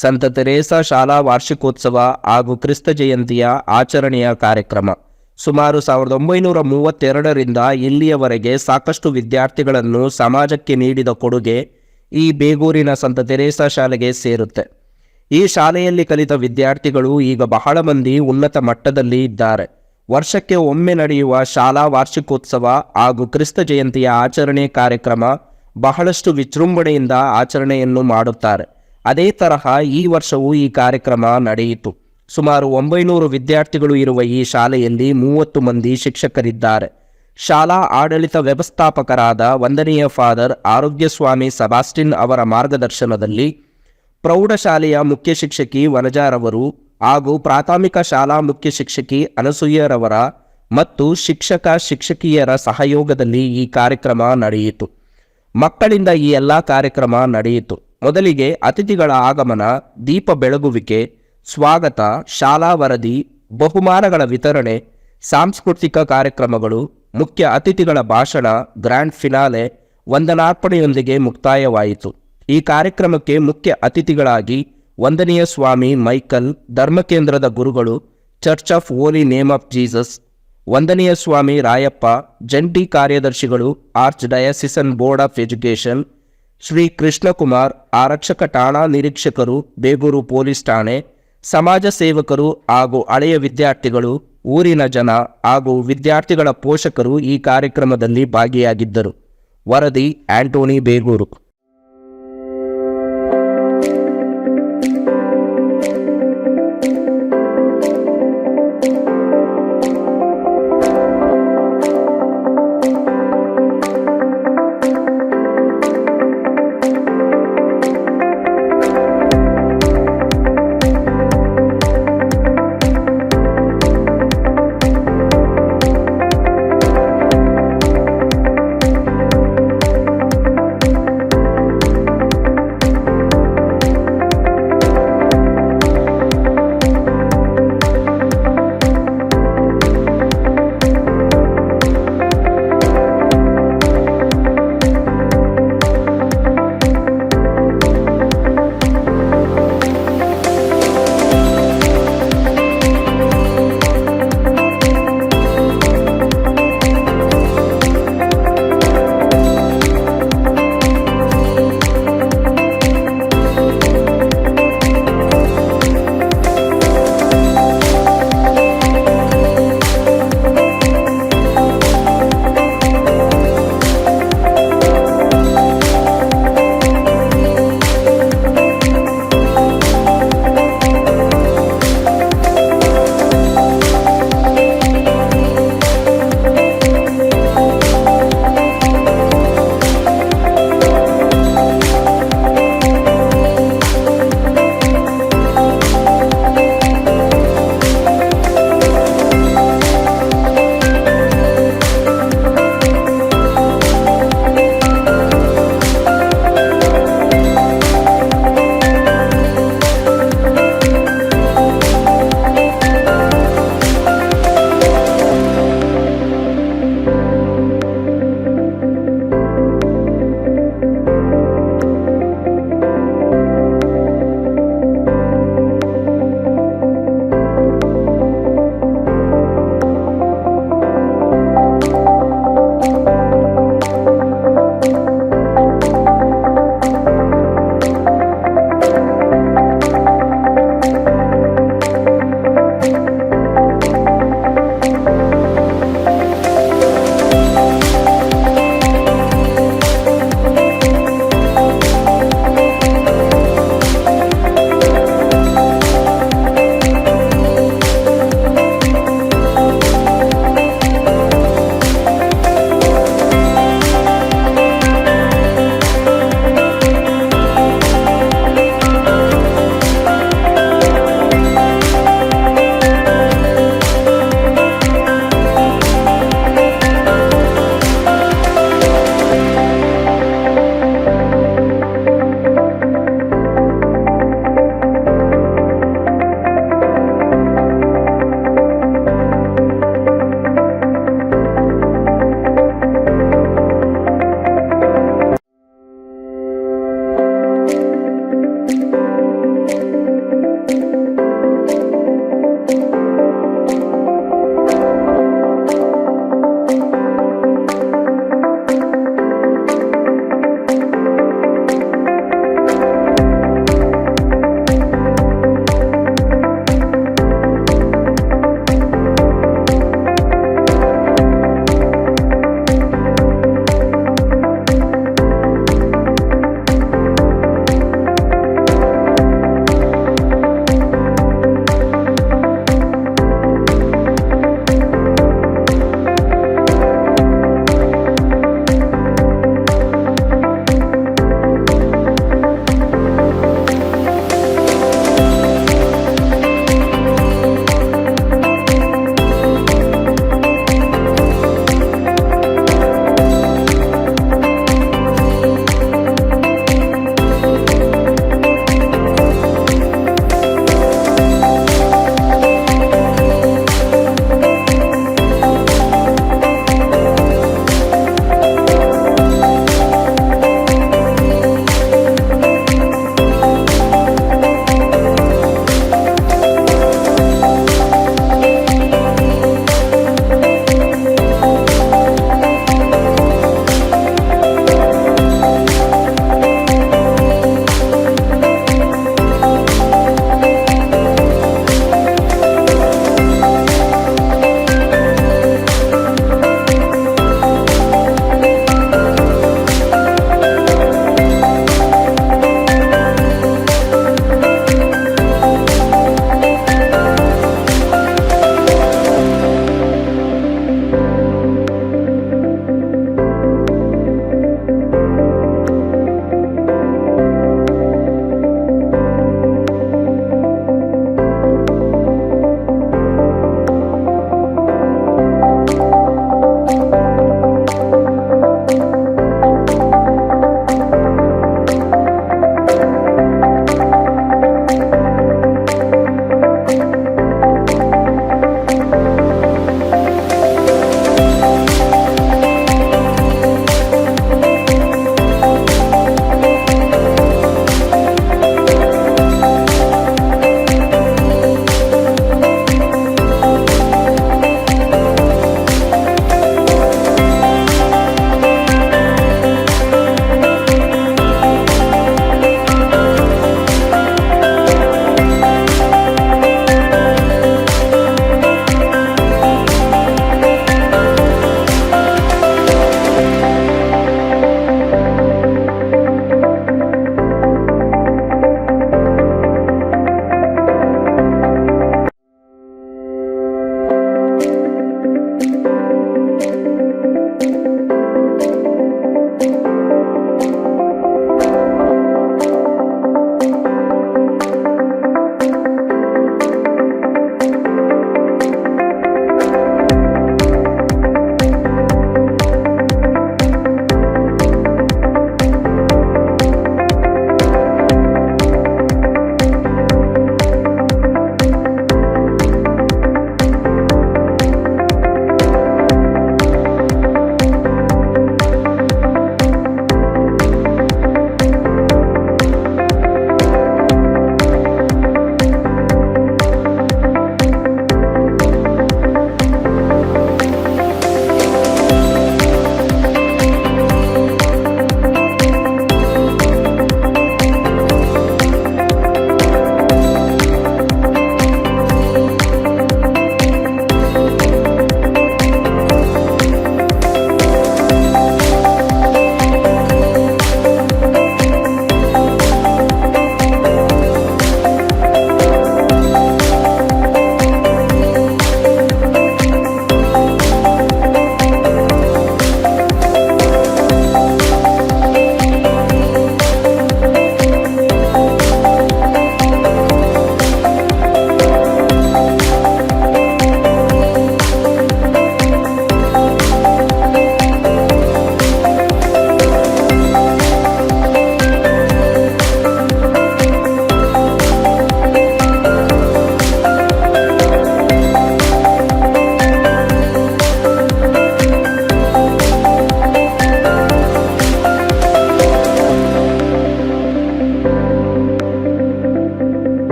ಸಂತ ತೆರೇಸಾ ಶಾಲಾ ವಾರ್ಷಿಕೋತ್ಸವ ಹಾಗೂ ಕ್ರಿಸ್ತ ಜಯಂತಿಯ ಆಚರಣೆಯ ಕಾರ್ಯಕ್ರಮ. ಸುಮಾರು 1932ರಿಂದ ಇಲ್ಲಿಯವರೆಗೆ ಸಾಕಷ್ಟು ವಿದ್ಯಾರ್ಥಿಗಳನ್ನು ಸಮಾಜಕ್ಕೆ ನೀಡಿದ ಕೊಡುಗೆ ಈ ಬೇಗೂರಿನ ಸಂತ ತೆರೇಸಾ ಶಾಲೆಗೆ ಸೇರುತ್ತೆ. ಈ ಶಾಲೆಯಲ್ಲಿ ಕಲಿತ ವಿದ್ಯಾರ್ಥಿಗಳು ಈಗ ಬಹಳ ಮಂದಿ ಉನ್ನತ ಮಟ್ಟದಲ್ಲಿ ಇದ್ದಾರೆ. ವರ್ಷಕ್ಕೆ ಒಮ್ಮೆ ನಡೆಯುವ ಶಾಲಾ ವಾರ್ಷಿಕೋತ್ಸವ ಹಾಗೂ ಕ್ರಿಸ್ತ ಜಯಂತಿಯ ಆಚರಣೆ ಕಾರ್ಯಕ್ರಮ ಬಹಳಷ್ಟು ವಿಜೃಂಭಣೆಯಿಂದ ಆಚರಣೆಯನ್ನು ಮಾಡುತ್ತಾರೆ. ಅದೇ ತರಹ ಈ ವರ್ಷವೂ ಈ ಕಾರ್ಯಕ್ರಮ ನಡೆಯಿತು. ಸುಮಾರು 900 ವಿದ್ಯಾರ್ಥಿಗಳು ಇರುವ ಈ ಶಾಲೆಯಲ್ಲಿ 30 ಮಂದಿ ಶಿಕ್ಷಕರಿದ್ದಾರೆ. ಶಾಲಾ ಆಡಳಿತ ವ್ಯವಸ್ಥಾಪಕರಾದ ವಂದನೀಯ ಫಾದರ್ ಆರೋಗ್ಯಸ್ವಾಮಿ ಸಬಾಸ್ಟಿನ್ ಅವರ ಮಾರ್ಗದರ್ಶನದಲ್ಲಿ ಪ್ರೌಢಶಾಲೆಯ ಮುಖ್ಯ ಶಿಕ್ಷಕಿ ವನಜಾರವರು ಹಾಗೂ ಪ್ರಾಥಮಿಕ ಶಾಲಾ ಮುಖ್ಯ ಶಿಕ್ಷಕಿ ಅನಸೂಯರವರ ಮತ್ತು ಶಿಕ್ಷಕಿಯರ ಸಹಯೋಗದಲ್ಲಿ ಈ ಕಾರ್ಯಕ್ರಮ ನಡೆಯಿತು. ಮಕ್ಕಳಿಂದ ಈ ಎಲ್ಲ ಕಾರ್ಯಕ್ರಮ ನಡೆಯಿತು. ಮೊದಲಿಗೆ ಅತಿಥಿಗಳ ಆಗಮನ, ದೀಪ ಬೆಳಗುವಿಕೆ, ಸ್ವಾಗತ, ಶಾಲಾ ವರದಿ, ಬಹುಮಾನಗಳ ವಿತರಣೆ, ಸಾಂಸ್ಕೃತಿಕ ಕಾರ್ಯಕ್ರಮಗಳು, ಮುಖ್ಯ ಅತಿಥಿಗಳ ಭಾಷಣ, ಗ್ರ್ಯಾಂಡ್ ಫಿನಾಲೆ, ವಂದನಾರ್ಪಣೆಯೊಂದಿಗೆ ಮುಕ್ತಾಯವಾಯಿತು. ಈ ಕಾರ್ಯಕ್ರಮಕ್ಕೆ ಮುಖ್ಯ ಅತಿಥಿಗಳಾಗಿ ವಂದನೀಯ ಸ್ವಾಮಿ ಮೈಕಲ್, ಧರ್ಮಕೇಂದ್ರದ ಗುರುಗಳು, church of holy name of Jesus, ವಂದನೀಯ ಸ್ವಾಮಿ ರಾಯಪ್ಪ, ಜಂಟಿ ಕಾರ್ಯದರ್ಶಿಗಳು, arch diocesan board of education, Shri Krishnakumar, ಆರಕ್ಷಕ ಠಾಣಾ ನಿರೀಕ್ಷಕರು, ಬೇಗೂರು ಪೊಲೀಸ್ ಠಾಣೆ, ಸಮಾಜ ಸೇವಕರು ಹಾಗೂ ಹಳೆಯ ವಿದ್ಯಾರ್ಥಿಗಳು, ಊರಿನ ಜನ ಹಾಗೂ ವಿದ್ಯಾರ್ಥಿಗಳ ಪೋಷಕರು ಈ ಕಾರ್ಯಕ್ರಮದಲ್ಲಿ ಭಾಗಿಯಾಗಿದ್ದರು. ವರದಿ ಆಂಟೋನಿ ಬೇಗೂರು.